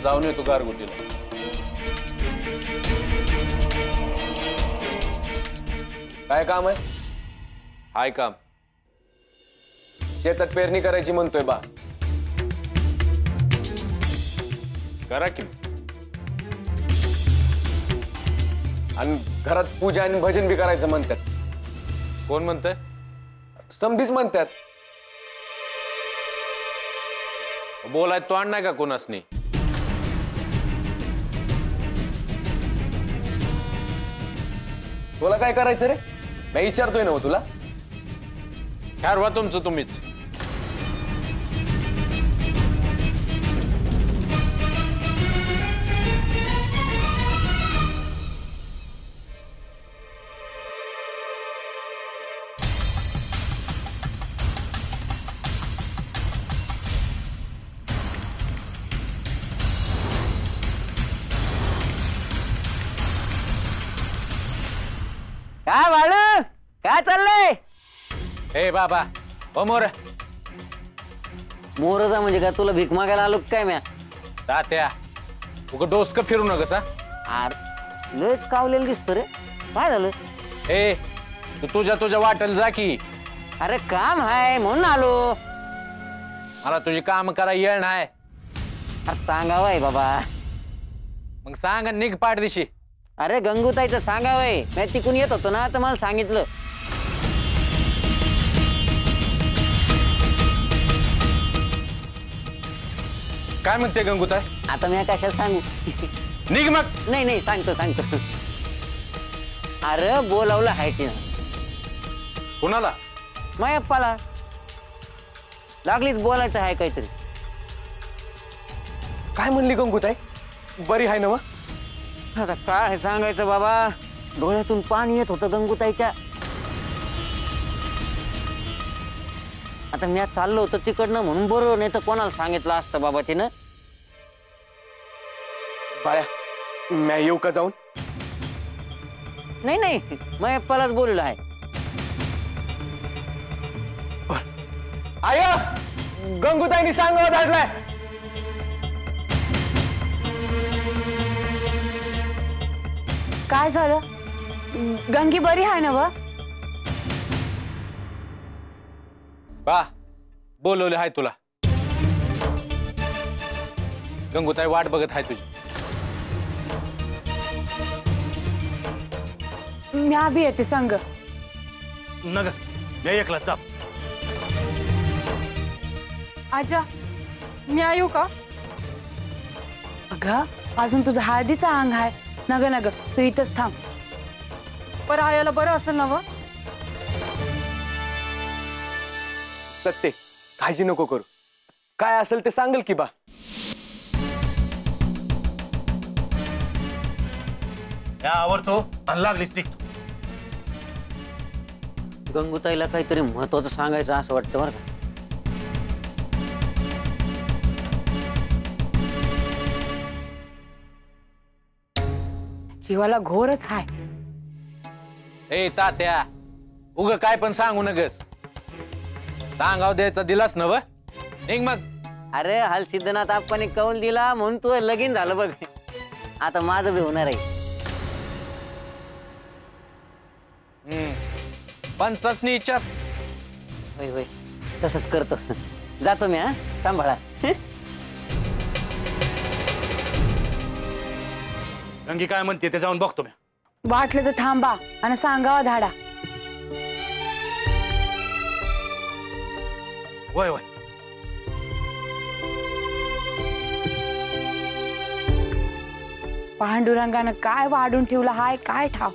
जाऊन येतो गारगोटीला. काय काम आहे? हाय काम. शेतात पेरणी करायची म्हणतोय बा. करा की. आणि घरात पूजा आणि भजन बी करायचं म्हणतात. कोण म्हणतंय? समधीच म्हणतात. बोलाय तो आण नाही का कोणासनी? तुला काय करायचं रे? मी विचारतोय ना तुला. ठरवा तुमचं तुम्हीच. काय बाळू, काय चाललंय? ए बाबा, ओ मोर. मोरचा म्हणजे काय? तुला भीक मागायला आलो काय म्या? तात्या उग डोसकं फिरू नकस. अरे लयच कावलेलं दिसतो रे. काय झालं? ए तू तुझ्या वाटेल जा की. अरे काम आहे म्हणून आलो. मला तुझी काम करा येळ नाही. सांगावय बाबा. मग सांग निघ पाठ दिशी. अरे गंगूताईचं सांगावय. मी तिकून येत होतो ना तर मला सांगितलं. काय म्हणते गंगूताई? आता मी कशाला सांगू? निघ मग. नाही सांगतो. अरे बोलावलं हाय ती. कुणाला? मायप्पाला. लागलीच बोलायचं आहे काहीतरी. काय म्हणली गंगूताई? बरी आहे ना मग? आता काय सांगायचं बाबा. डोळ्यातून पाणी येत होतं गंगूताईच्या. आता मी चाललो होतो तिकडनं म्हणून बरोबर, नाही तर कोणाला सांगितलं असतं बाबा तिनं. बाळ्या मी येऊ का जाऊन? नाही मायप्पालाच बोललो आहे. आय गंगूताईनी सांगावं धाडलाय. काय झालं? गंगी बरी आहे ना? बा बोलवले हाय तुला. गंगूताई वाट बघत आहे तुझी. मी बी येते संग. नग मी एकला चाप. आजा मी येऊ का? अगं अजून तुझं हळदीचा अंग आहे. नग तू इथंच थांब. पर आयाला बरं असेल ना? सत्ते काळजी नको करू. काय असेल ते सांगेल की बा. आवडतो आणि लागलीच निघतो. गंगूताईला काहीतरी महत्वाचं सांगायचं असं वाटतं बरं का. जीवाला घोरच आहे. ए तात्या उग काय पण सांगू नगस. सांगाव द्यायचा दिलास ना व. निघ मग. अरे हाल सिद्धनाथ आपण कौल दिला म्हणून तू लगीन झालं बघ. आता माझं बी होणार आहे. पंचासनी विचार. होय तसंच करतो. जातो मी. सांभाळा. गंगी काय म्हणते ते जाऊन बघतो मी. वाटलं तर थांबा आणि सांगावा धाडा. वय पांडुरंगानं काय वाढून ठेवलं हाय काय ठाव.